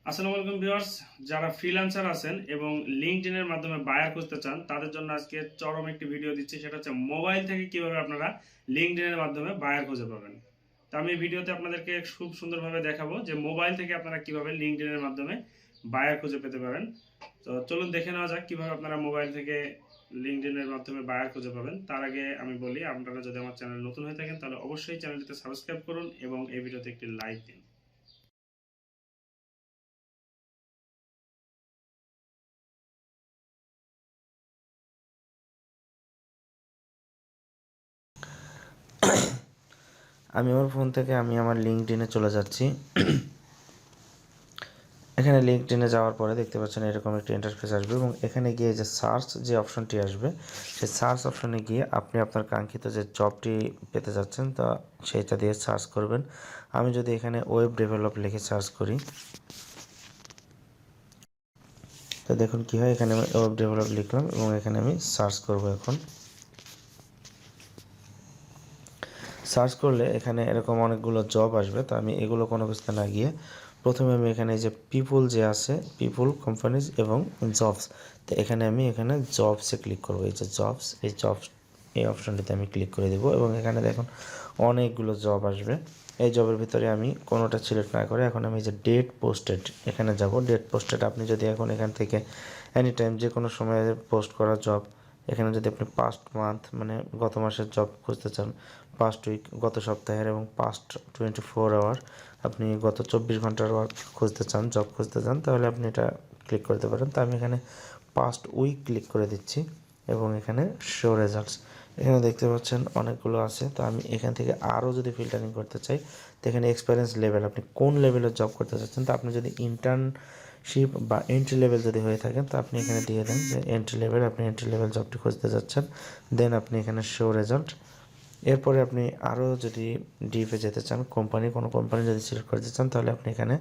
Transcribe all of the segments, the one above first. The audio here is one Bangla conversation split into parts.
আসসালামু আলাইকুম ভিউয়ার্স, যারা ফ্রিল্যান্সার আছেন এবং লিঙ্কডইনের মাধ্যমে বায়ার খুঁজতে চান তাদের জন্য আজকে চরম একটি ভিডিও দিচ্ছি। সেটা হচ্ছে মোবাইল থেকে কিভাবে আপনারা লিঙ্কডইনের মাধ্যমে বায়ার খুঁজে পাবেন। তো আমি এই ভিডিওতে আপনাদেরকে খুব সুন্দরভাবে দেখাবো যে মোবাইল থেকে আপনারা কিভাবে লিঙ্কডইনের মাধ্যমে বায়ার খুঁজে পেতে পারেন। তো চলুন দেখে নেওয়া যাক কিভাবে আপনারা মোবাইল থেকে লিঙ্কডইনের মাধ্যমে বায়ার খুঁজে পাবেন। তার আগে আমি বলি, আপনারা যদি আমার চ্যানেল নতুন হয়ে থাকেন তাহলে অবশ্যই চ্যানেলটিতে সাবস্ক্রাইব করুন এবং এই ভিডিওতে একটি লাইক দিন। আমি আমার ফোন থেকে আমার লিঙ্কডইনে চলে যাচ্ছি। এখানে লিঙ্কডইনে যাওয়ার পরে দেখতে পাচ্ছেন এরকম একটা ইন্টারফেস আসবে এবং এখানে গিয়ে যে সার্চ যে অপশনটি আসবে সেই সার্চ অপশনে গিয়ে আপনি আপনার কাঙ্ক্ষিত যে জবটি পেতে যাচ্ছেন তা সেইটা দিয়ে সার্চ করবেন। আমি যদি এখানে ওয়েব ডেভেলপ লিখে সার্চ করি তো দেখুন কি হয়। এখানে আমি ওয়েব ডেভেলপ লিখলাম এবং এখানে আমি সার্চ করব। এখন সার্চ করলে এখানে এরকম অনেকগুলো জব আসবে। তো আমি এগুলো কোনো কিছুতে না গিয়ে প্রথমে আমি এখানে যে পিপুল যে আছে, পিপুল, কোম্পানিজ এবং জবস, তো এখানে আমি জবসে ক্লিক করবো। এই যে জবস, এই জবস এই অপশানটিতে আমি ক্লিক করে দেবো এবং এখানে দেখুন অনেকগুলো জব আসবে। এই জবের ভিতরে আমি কোনোটা সিলেক্ট না করে এখন আমি যে ডেট পোস্টেড এখানে যাব। ডেট পোস্টেড আপনি যদি এখন এখান থেকে এনি টাইম যে কোনো সময়ে পোস্ট করা জব, এখানে যদি আপনি পাস্ট মান্থ মানে গত মাসের জব খুঁজতে চান, পাস্ট উইক গত সপ্তাহের এবং পাস্ট 24 আওয়ার আপনি গত 24 ঘন্টার ওয়ার্ক খুঁজতে চান, জব খুঁজতে চান, তাহলে আপনি এটা ক্লিক করতে পারেন। তো আমি এখানে পাস্ট উইক ক্লিক করে দিচ্ছি এবং এখানে শো রেজাল্টস এখানে দেখতে পাচ্ছেন অনেকগুলো আছে। তো আমি এখান থেকে আরও যদি ফিল্টারিং করতে চাই তো এখানে এক্সপিরিয়েন্স লেভেল আপনি কোন লেভেলের জব করতে চাচ্ছেন। তো আপনি যদি ইন্টার্নশিপ বা এন্ট্রি লেভেল যদি হয়ে থাকেন তো আপনি এখানে দিয়ে দেন যে এন্ট্রি লেভেল, আপনি এন্ট্রি লেভেল জবটি খুঁজতে যাচ্ছেন। দেন আপনি এখানে শো রেজাল্ট। এরপরে আপনি আরও যদি ডিপে যেতে চান, কোনো কোম্পানি যদি সিলেক্ট করতে চান তাহলে আপনি এখানে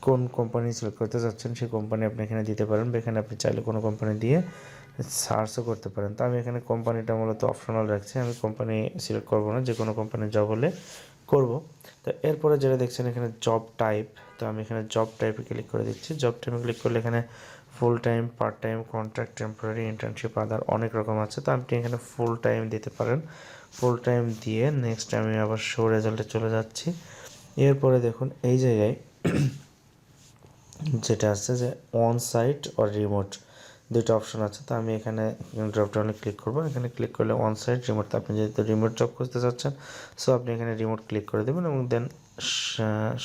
কোন কোম্পানি সিলেক্ট করতে চাচ্ছেন সেই কোম্পানি আপনি এখানে দিতে পারেন বা এখানে আপনি চাইলে কোনো কোম্পানি দিয়ে সার্চও করতে পারেন। তো আমি এখানে কোম্পানিটা মূলত অপশনাল রাখছি, আমি কোম্পানি সিলেক্ট করব না, যে কোনো কোম্পানির জব হলে করব। তো এরপরে যেটা দেখছেন এখানে জব টাইপ, তো আমি এখানে জব টাইপে ক্লিক করে দিচ্ছি। জব টাইপে ক্লিক করলে এখানে full time, part time, contract, temporary, internship, other অনেক রকম আছে। তো আপনি এখানে ফুল টাইম দিতে পারেন। ফুল টাইম দিয়ে নেক্সট আমি আবার শো রেজাল্টে চলে যাচ্ছি। এরপরে দেখুন এই জায়গায় যেটা আছে যে অন সাইট আর রিমোট দুটো অপশন আছে। তো আমি এখানে ড্রপডাউনে ক্লিক করব। এখানে ক্লিক করলে অন সাইট, রিমোট, আপনি যেহেতু রিমোট জব খুঁজতে চাচ্ছেন সো আপনি এখানে রিমোট ক্লিক করে দেবেন এবং দেন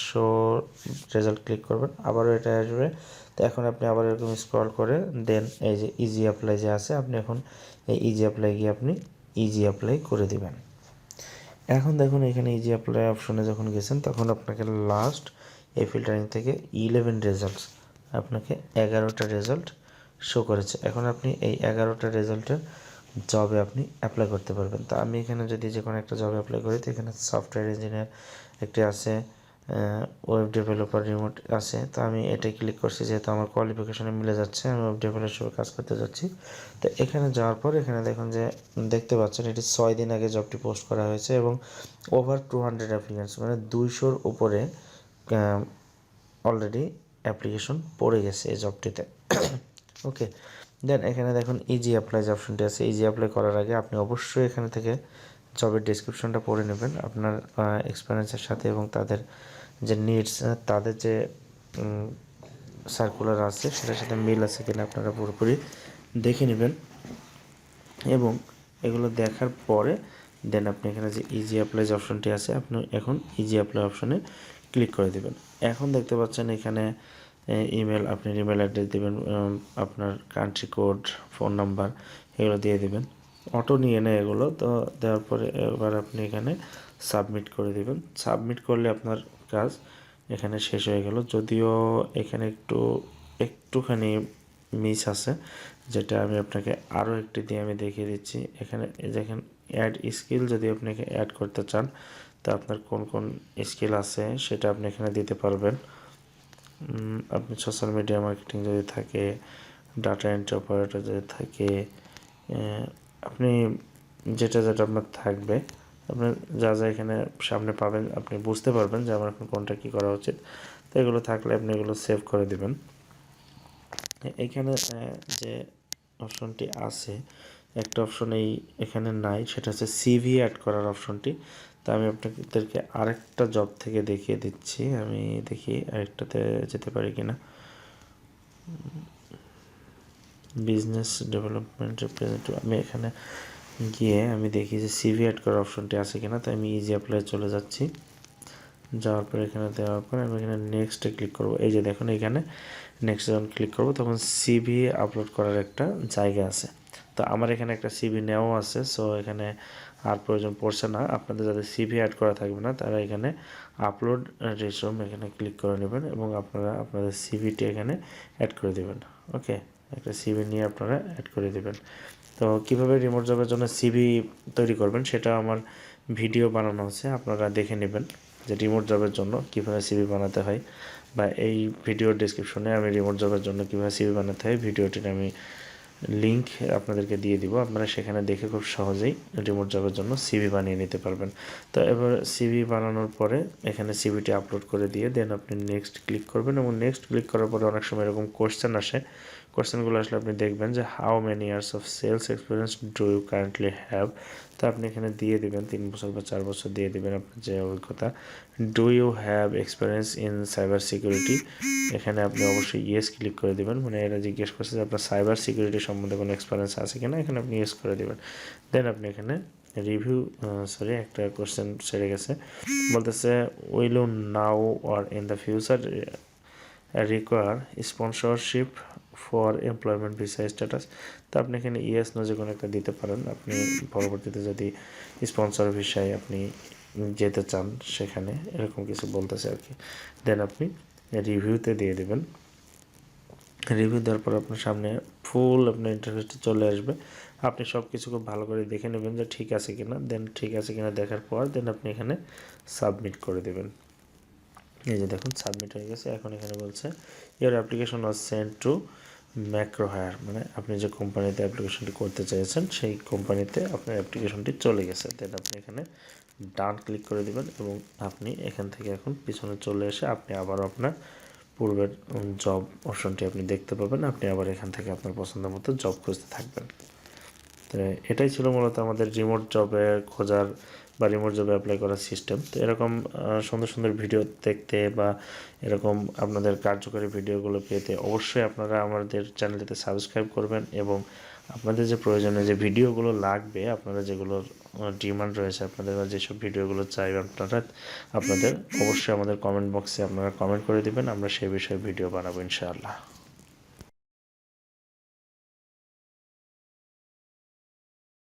শো রেজাল্ট ক্লিক করবেন, আবারও এটা আসবে। তো এখন আপনি আবার এরকম স্ক্রল করে দেন এই যে ইজি অ্যাপ্লাই যে আছে, আপনি এখন এই ইজি অ্যাপ্লাই গিয়ে আপনি ইজি অ্যাপ্লাই করে দেবেন। এখন দেখুন এখানে ইজি অ্যাপ্লাই অপশনে যখন গেছেন তখন আপনাকে লাস্ট এই ফিল্টারিং থেকে 11 রেজাল্টস, আপনাকে 11টা রেজাল্ট শো করেছে। এখন আপনি এই 11টা রেজাল্টের জবে আপনি অ্যাপ্লাই করতে পারবেন। তো আমি এখানে যদি যে কোনো একটা জবে অ্যাপ্লাই করি তো এখানে সফটওয়্যার ইঞ্জিনিয়ার একটি আছে, ওয়েব ডেভেলপার রিমোট আছে। তো আমি এটাই ক্লিক করছি যেহেতু আমার কোয়ালিফিকেশনে মিলে যাচ্ছে, আমি ওয়েব ডেভেলপার হিসেবে কাজ করতে যাচ্ছি। তো এখানে যাওয়ার পর এখানে দেখুন যে দেখতে পাচ্ছেন এটি 6 দিন আগে জবটি পোস্ট করা হয়েছে এবং ওভার 200 অ্যাপ্লিকেন্টস মানে 200-র উপরে অলরেডি অ্যাপ্লিকেশন পড়ে গেছে এই জবটিতে। ওকে, দেন এখানে দেখুন ইজি অ্যাপ্লাই যে অপশনটি আছে, ইজি অ্যাপ্লাই করার আগে আপনি অবশ্যই এখানে থেকে জবের ডেসক্রিপশনটা পড়ে নেবেন আপনার এক্সপিরিয়েন্সের সাথে এবং তাদের যে নিডস, তাদের যে সার্কুলার আছে সেটার সাথে মিল আছে কিনা আপনারা পুরোপুরি দেখে নেবেন এবং এগুলো দেখার পরে দেন আপনি এখানে যে ইজি অ্যাপ্লাই যে অপশনটি আছে আপনি এখন ইজি অ্যাপ্লাই অপশনে ক্লিক করে দেবেন। এখন দেখতে পাচ্ছেন এখানে ইমেল, আপনি ইমেল অ্যাড্রেস দেবেন, আপনার কান্ট্রি কোড, ফোন নাম্বার এগুলো দিয়ে দেবেন। অটো নিয়ে নেয় এগুলো, তো দেওয়ার পরে এবার আপনি এখানে সাবমিট করে দেবেন। সাবমিট করলে আপনার কাজ এখানে শেষ হয়ে গেল। যদিও এখানে একটুখানি মিস আছে, যেটা আমি আপনাকে আরও একটি দিয়ে আমি দেখিয়ে দিচ্ছি। এখানে দেখেন অ্যাড স্কিল, যদি আপনাকে অ্যাড করতে চান তো আপনার কোন কোন স্কিল আছে সেটা আপনি এখানে দিতে পারবেন। আপনি সোশ্যাল মিডিয়া মার্কেটিং যদি থাকে, ডাটা এন্ট্রি অপারেটর যদি থাকে, আপনি যেটা যেটা আপনার থাকবে আপনার যা যা এখানে সামনে পাবেন আপনি বুঝতে পারবেন যে আমার এখন কোনটা কী করা উচিত। তো এগুলো থাকলে আপনি এগুলো সেভ করে দিবেন। এখানে যে অপশনটি আছে, একটা অপশন এখানে নাই, সেটা হচ্ছে সিভি অ্যাড করার অপশনটি। তো আমি আপনাদেরকে আরেকটা জব থেকে দেখিয়ে দিচ্ছি। আমি দেখি আরেকটাতে যেতে পারি কিনা। বিজনেস ডেভেলপমেন্ট রিপ্রেজেন্টেটিভ, আমি এখানে গিয়ে আমি দেখি যে সিভি অ্যাড করার অপশনটি আছে কিনা। তো আমি ইজি অ্যাপ্লাই চলে যাচ্ছি। যাওয়ার পর এখানে দেওয়ার পর আমি এখানে নেক্সটে ক্লিক করব। এই যে দেখুন এখানে নেক্সট যখন ক্লিক করব তখন সিভি আপলোড করার একটা জায়গা আছে। তো আমার এখানে একটা সিভি নেওয়া আছে, সো এখানে আর প্রয়োজন পড়ছে না। আপনাদের যাদের সিভি অ্যাড করা থাকবে না তারা এখানে আপলোড রিজুম এখানে ক্লিক করে নেবেন এবং আপনারা আপনাদের সিভিটি এখানে অ্যাড করে দেবেন। ওকে, একটা সিভি নিয়ে আপনারা অ্যাড করে দেবেন। তো কীভাবে রিমোট জবের জন্য সিভি তৈরি করবেন সেটা আমার ভিডিও বানানো আছে, আপনারা দেখে নেবেন যে রিমোট জবের জন্য কীভাবে সিভি বানাতে হয়, বা এই ভিডিওর ডেসক্রিপশনে আমি রিমোট জবের জন্য কীভাবে সিভি বানাতে হয় ভিডিওটির আমি লিঙ্ক আপনাদেরকে দিয়ে দিব। আপনারা সেখানে দেখে খুব সহজেই রিমোট জবের জন্য সিভি বানিয়ে নিতে পারবেন। তো এবার সিভি বানানোর পরে এখানে সিভিটি আপলোড করে দিয়ে দেন আপনি নেক্সট ক্লিক করবেন এবং নেক্সট ক্লিক করার পরে অনেক সময় এরকম কোশ্চেন আসে। কোশ্চেনগুলো আসলে আপনি দেখবেন যে how many years of sales experience do you currently have. তো আপনি এখানে দিয়ে দেবেন 3 বছর বা 4 বছর দিয়ে দেবেন আপনার যে অভিজ্ঞতা। Do you have experience in cyber security, এখানে আপনি অবশ্যই ইয়েস ক্লিক করে দেবেন। মানে এরা জিজ্ঞেস করছে যে আপনার সাইবার সিকিউরিটি সম্বন্ধে কোনো এক্সপিরিয়েন্স আছে কিনা, এখানে আপনি ইয়েস করে দেবেন। দেন আপনি এখানে রিভিউ একটা কোশ্চেন ছেড়ে গেছে, বলতেছে will you now or in the future require sponsorship for employment visa status. তো আপনি এখানে ইয়েস নো যে কোনো একটা দিতে পারেন। আপনি পরবর্তীতে যদি স্পন্সর ভিসায় আপনি যেতে চান সেখানে এরকম কিছু বলতেছে আর কি। দেন আপনি রিভিউতে দিয়ে দেবেন। রিভিউ দেওয়ার পর আপনার সামনে ফুল আপনার ইন্টারফেসটি চলে আসবে। আপনি সব কিছু খুব ভালো করে দেখে নেবেন যে ঠিক আছে কিনা। দেন ঠিক আছে কিনা দেখার পর দেন আপনি এখানে সাবমিট করে দেবেন। এই যে দেখুন সাবমিট হয়ে গেছে। এখন এখানে বলছে your application was send to Macro Hire, মানে আপনি যে কোম্পানিতে অ্যাপ্লিকেশনটি করতে চাইছেন সেই কোম্পানিতে আপনার অ্যাপ্লিকেশনটি চলে গেছে। দেন আপনি এখানে ডান ক্লিক করে দেবেন এবং আপনি এখান থেকে এখন পিছনে চলে এসে আপনি আবারও আপনার পূর্বের জব অপশনটি আপনি দেখতে পাবেন। আপনি আবার এখান থেকে আপনার পছন্দ মতো জব খুঁজতে থাকবেন। তো এটাই ছিল মূলত আমাদের রিমোট জবে খোঁজার বা রিমোট জবে অ্যাপ্লাই করার সিস্টেম। তো এরকম সুন্দর সুন্দর ভিডিও দেখতে বা এরকম আপনাদের কার্যকরী ভিডিওগুলো পেতে অবশ্যই আপনারা আমাদের চ্যানেলটিতে সাবস্ক্রাইব করবেন এবং আপনাদের যে প্রয়োজনীয় যে ভিডিওগুলো লাগবে, আপনারা যেগুলোর ডিমান্ড রয়েছে আপনাদের বা যেসব ভিডিওগুলো চাই আপনাদের অবশ্যই আমাদের কমেন্ট বক্সে আপনারা কমেন্ট করে দিবেন, আমরা সেই বিষয়ে ভিডিও বানাবো ইনশাআল্লাহ।